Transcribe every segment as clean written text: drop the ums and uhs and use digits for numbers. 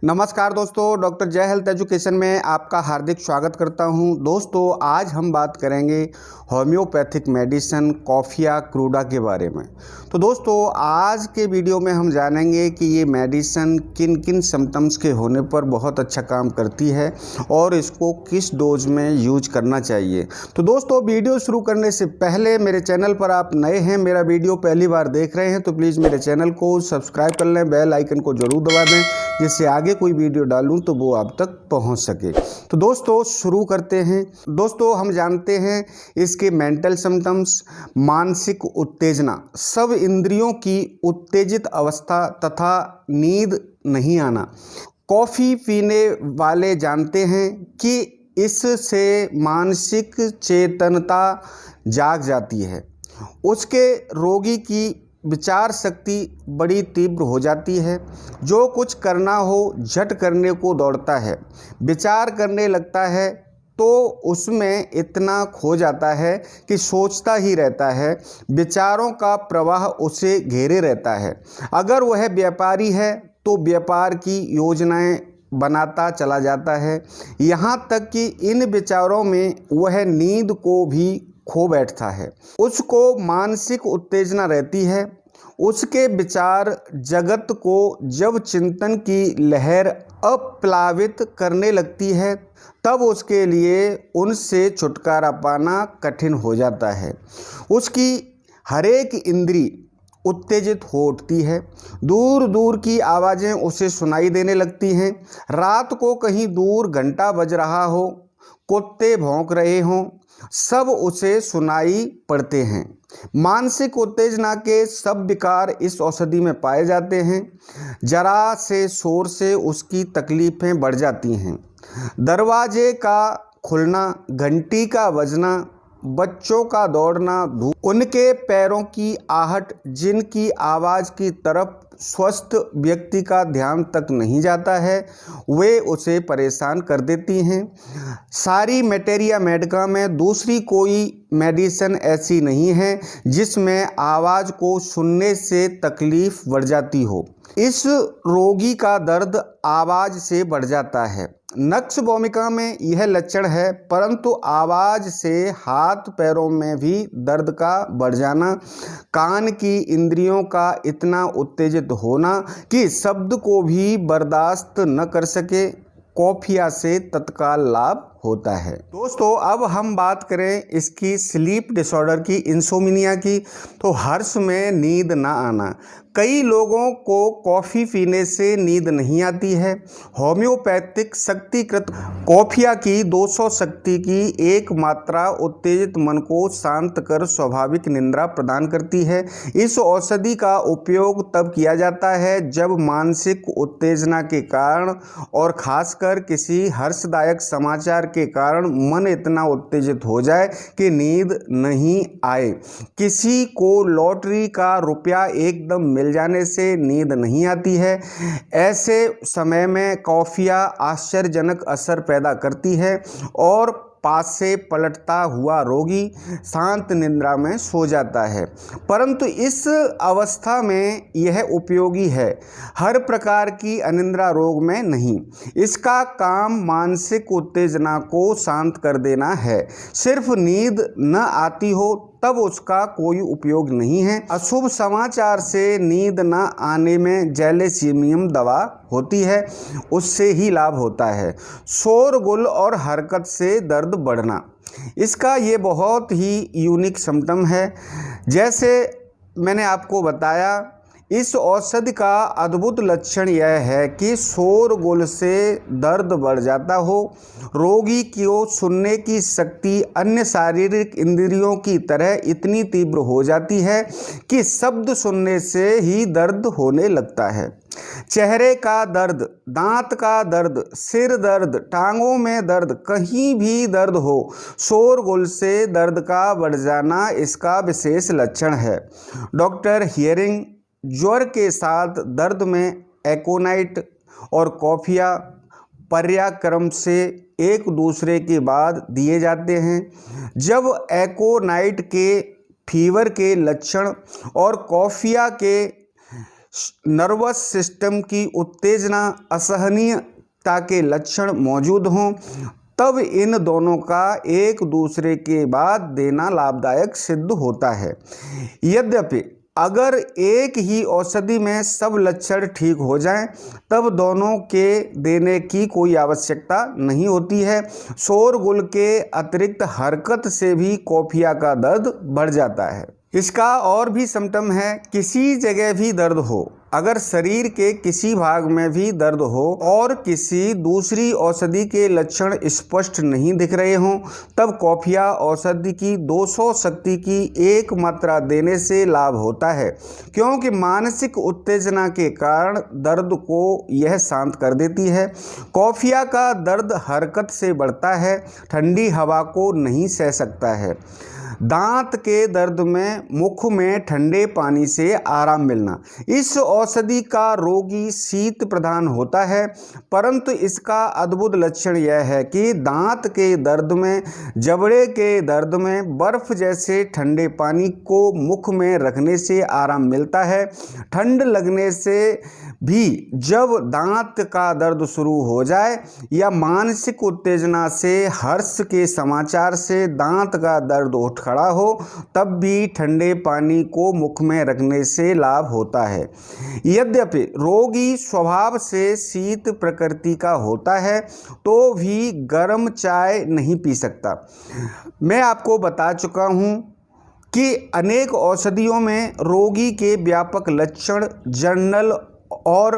नमस्कार दोस्तों, डॉक्टर जय हेल्थ एजुकेशन में आपका हार्दिक स्वागत करता हूं। दोस्तों, आज हम बात करेंगे होम्योपैथिक मेडिसिन कॉफिया क्रूडा के बारे में। तो दोस्तों, आज के वीडियो में हम जानेंगे कि ये मेडिसिन किन किन सिम्टम्स के होने पर बहुत अच्छा काम करती है और इसको किस डोज में यूज करना चाहिए। तो दोस्तों, वीडियो शुरू करने से पहले मेरे चैनल पर आप नए हैं, मेरा वीडियो पहली बार देख रहे हैं तो प्लीज़ मेरे चैनल को सब्सक्राइब कर लें, बेल आइकन को ज़रूर दबा दें जिससे आगे कोई वीडियो डालूं तो वो आप तक पहुंच सके। तो दोस्तों, शुरू करते हैं। दोस्तों, हम जानते हैं इसके मेंटल सिम्टम्स, मानसिक उत्तेजना, सब इंद्रियों की उत्तेजित अवस्था तथा नींद नहीं आना। कॉफ़ी पीने वाले जानते हैं कि इससे मानसिक चेतनता जाग जाती है। उसके रोगी की विचार शक्ति बड़ी तीव्र हो जाती है। जो कुछ करना हो झट करने को दौड़ता है, विचार करने लगता है तो उसमें इतना खो जाता है कि सोचता ही रहता है। विचारों का प्रवाह उसे घेरे रहता है। अगर वह व्यापारी है तो व्यापार की योजनाएं बनाता चला जाता है, यहाँ तक कि इन विचारों में वह नींद को भी खो बैठता है। उसको मानसिक उत्तेजना रहती है। उसके विचार जगत को जब चिंतन की लहर अप्लावित करने लगती है तब उसके लिए उनसे छुटकारा पाना कठिन हो जाता है। उसकी हरेक इंद्री उत्तेजित हो उठती है। दूर दूर की आवाज़ें उसे सुनाई देने लगती हैं। रात को कहीं दूर घंटा बज रहा हो, कुत्ते भौंक रहे हों, सब उसे सुनाई पड़ते हैं। मानसिक उत्तेजना के सब विकार इस औषधि में पाए जाते हैं। जरा से शोर से उसकी तकलीफ़ें बढ़ जाती हैं। दरवाजे का खुलना, घंटी का बजना, बच्चों का दौड़ना, उनके पैरों की आहट, जिनकी आवाज़ की तरफ स्वस्थ व्यक्ति का ध्यान तक नहीं जाता है, वे उसे परेशान कर देती हैं। सारी मैटेरिया मेडिका में दूसरी कोई मेडिसिन ऐसी नहीं है जिसमें आवाज़ को सुनने से तकलीफ़ बढ़ जाती हो। इस रोगी का दर्द आवाज़ से बढ़ जाता है। नक्श भूमिका में यह लक्षण है, परंतु आवाज़ से हाथ पैरों में भी दर्द का बढ़ जाना, कान की इंद्रियों का इतना उत्तेजित होना कि शब्द को भी बर्दाश्त न कर सके, कॉफिया से तत्काल लाभ होता है। दोस्तों, अब हम बात करें इसकी स्लीप डिसऑर्डर की, इंसोम्निया की। तो हर्ष में नींद ना आना। कई लोगों को कॉफ़ी पीने से नींद नहीं आती है। होम्योपैथिक शक्तिकृत कॉफिया की 200 शक्ति की एक मात्रा उत्तेजित मन को शांत कर स्वाभाविक निद्रा प्रदान करती है। इस औषधि का उपयोग तब किया जाता है जब मानसिक उत्तेजना के कारण और खासकर किसी हर्षदायक समाचार के कारण मन इतना उत्तेजित हो जाए कि नींद नहीं आए। किसी को लॉटरी का रुपया एकदम मिल जाने से नींद नहीं आती है। ऐसे समय में कॉफिया आश्चर्यजनक असर पैदा करती है और पास से पलटता हुआ रोगी शांत निद्रा में सो जाता है। परंतु इस अवस्था में यह उपयोगी है, हर प्रकार की अनिद्रा रोग में नहीं। इसका काम मानसिक उत्तेजना को शांत कर देना है। सिर्फ नींद न आती हो तब उसका कोई उपयोग नहीं है। अशुभ समाचार से नींद न आने में जैलेसीमियम दवा होती है, उससे ही लाभ होता है। शोरगुल और हरकत से दर्द बढ़ना, इसका ये बहुत ही यूनिक सिम्टम है। जैसे मैंने आपको बताया, इस औषधि का अद्भुत लक्षण यह है कि शोरगुल से दर्द बढ़ जाता हो। रोगी को सुनने की शक्ति अन्य शारीरिक इंद्रियों की तरह इतनी तीव्र हो जाती है कि शब्द सुनने से ही दर्द होने लगता है। चेहरे का दर्द, दांत का दर्द, सिर दर्द, टांगों में दर्द, कहीं भी दर्द हो, शोरगुल से दर्द का बढ़ जाना इसका विशेष लक्षण है। डॉक्टर हियरिंग ज्वर के साथ दर्द में एकोनाइट और कॉफिया पर्यायक्रम से एक दूसरे के बाद दिए जाते हैं। जब एकोनाइट के फीवर के लक्षण और कॉफिया के नर्वस सिस्टम की उत्तेजना, असहनीयता के लक्षण मौजूद हों, तब इन दोनों का एक दूसरे के बाद देना लाभदायक सिद्ध होता है। यद्यपि अगर एक ही औषधि में सब लक्षण ठीक हो जाएं, तब दोनों के देने की कोई आवश्यकता नहीं होती है। शोरगुल के अतिरिक्त हरकत से भी कॉफिया का दर्द बढ़ जाता है। इसका और भी सिम्टम है, किसी जगह भी दर्द हो, अगर शरीर के किसी भाग में भी दर्द हो और किसी दूसरी औषधि के लक्षण स्पष्ट नहीं दिख रहे हों, तब कॉफिया औषधि की 200 शक्ति की एक मात्रा देने से लाभ होता है, क्योंकि मानसिक उत्तेजना के कारण दर्द को यह शांत कर देती है। कॉफिया का दर्द हरकत से बढ़ता है, ठंडी हवा को नहीं सह सकता है। दांत के दर्द में मुख में ठंडे पानी से आराम मिलना। इस औषधि का रोगी शीत प्रधान होता है, परंतु इसका अद्भुत लक्षण यह है कि दांत के दर्द में, जबड़े के दर्द में बर्फ जैसे ठंडे पानी को मुख में रखने से आराम मिलता है। ठंड लगने से भी जब दांत का दर्द शुरू हो जाए या मानसिक उत्तेजना से, हर्ष के समाचार से दांत का दर्द उठ खड़ा हो, तब भी ठंडे पानी को मुख में रखने से लाभ होता है। यद्यपि रोगी स्वभाव से शीत प्रकृति का होता है, तो भी गर्म चाय नहीं पी सकता। मैं आपको बता चुका हूँ कि अनेक औषधियों में रोगी के व्यापक लक्षण, जर्नल और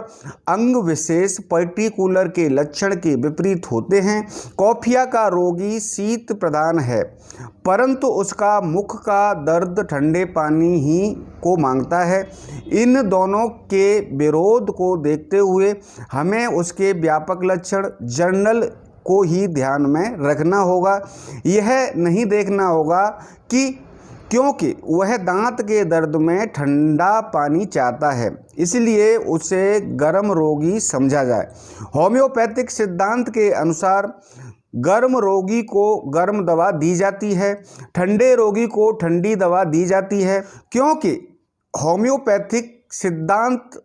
अंग विशेष पर्टिकुलर के लक्षण के विपरीत होते हैं। कॉफिया का रोगी शीत प्रधान है, परंतु उसका मुख का दर्द ठंडे पानी ही को मांगता है। इन दोनों के विरोध को देखते हुए हमें उसके व्यापक लक्षण, जर्नल को ही ध्यान में रखना होगा। यह नहीं देखना होगा कि क्योंकि वह दांत के दर्द में ठंडा पानी चाहता है, इसलिए उसे गर्म रोगी समझा जाए। होम्योपैथिक सिद्धांत के अनुसार गर्म रोगी को गर्म दवा दी जाती है, ठंडे रोगी को ठंडी दवा दी जाती है, क्योंकि होम्योपैथिक सिद्धांत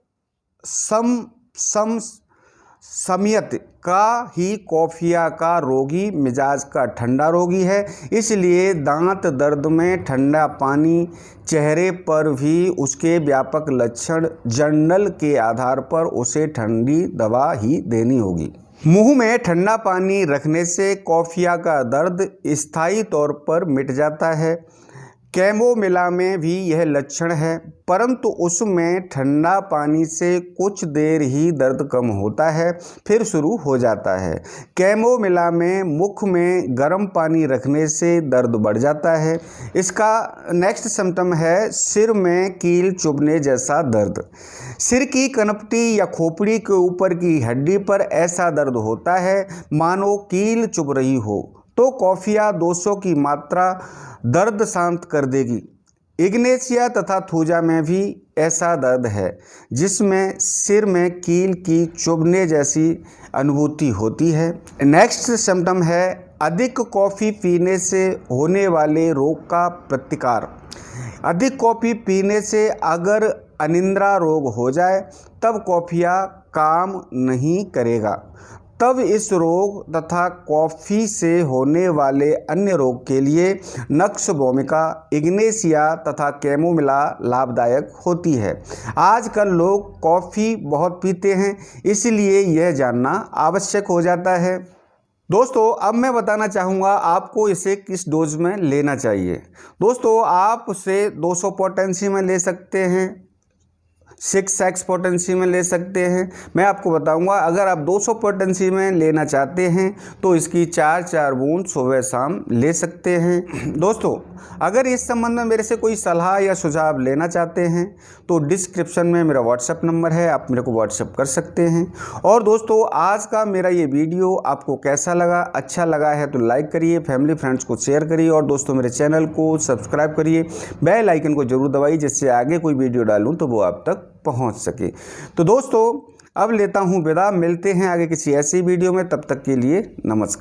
समयत का ही कॉफिया का रोगी मिजाज का ठंडा रोगी है। इसलिए दांत दर्द में ठंडा पानी, चेहरे पर भी उसके व्यापक लक्षण, जर्नल के आधार पर उसे ठंडी दवा ही देनी होगी। मुंह में ठंडा पानी रखने से कॉफिया का दर्द स्थायी तौर पर मिट जाता है। कैमोमिला में भी यह लक्षण है, परंतु उसमें ठंडा पानी से कुछ देर ही दर्द कम होता है, फिर शुरू हो जाता है। कैमोमिला में मुख में गर्म पानी रखने से दर्द बढ़ जाता है। इसका नेक्स्ट सिम्टम है सिर में कील चुभने जैसा दर्द। सिर की कनपटी या खोपड़ी के ऊपर की हड्डी पर ऐसा दर्द होता है मानो कील चुभ रही हो, तो कॉफिया 200 की मात्रा दर्द शांत कर देगी। इग्नेशिया तथा थूजा में भी ऐसा दर्द है, जिसमें सिर में कील की चुभने जैसी अनुभूति होती है। नेक्स्ट सिम्टम है अधिक कॉफ़ी पीने से होने वाले रोग का प्रतिकार। अधिक कॉफ़ी पीने से अगर अनिद्रा रोग हो जाए, तब कॉफिया काम नहीं करेगा। तब इस रोग तथा कॉफ़ी से होने वाले अन्य रोग के लिए नक्स भूमिका, इग्नेशिया तथा कैमोमिला लाभदायक होती है। आजकल लोग कॉफ़ी बहुत पीते हैं, इसलिए यह जानना आवश्यक हो जाता है। दोस्तों, अब मैं बताना चाहूँगा आपको इसे किस डोज में लेना चाहिए। दोस्तों, आप उसे 200 पोटेंसी में ले सकते हैं, 6x पोटेंसी में ले सकते हैं। मैं आपको बताऊंगा, अगर आप 200 पोटेंसी में लेना चाहते हैं तो इसकी 4 बूंद सुबह शाम ले सकते हैं। दोस्तों, अगर इस संबंध में मेरे से कोई सलाह या सुझाव लेना चाहते हैं तो डिस्क्रिप्शन में मेरा व्हाट्सएप नंबर है, आप मेरे को व्हाट्सएप कर सकते हैं। और दोस्तों, आज का मेरा ये वीडियो आपको कैसा लगा? अच्छा लगा है तो लाइक करिए, फैमिली फ्रेंड्स को शेयर करिए और दोस्तों मेरे चैनल को सब्सक्राइब करिए, बेल आइकन को जरूर दबाइए, जिससे आगे कोई वीडियो डालूँ तो वो आप तक पहुंच सके। तो दोस्तों, अब लेता हूं विदा, मिलते हैं आगे किसी ऐसी वीडियो में, तब तक के लिए नमस्कार।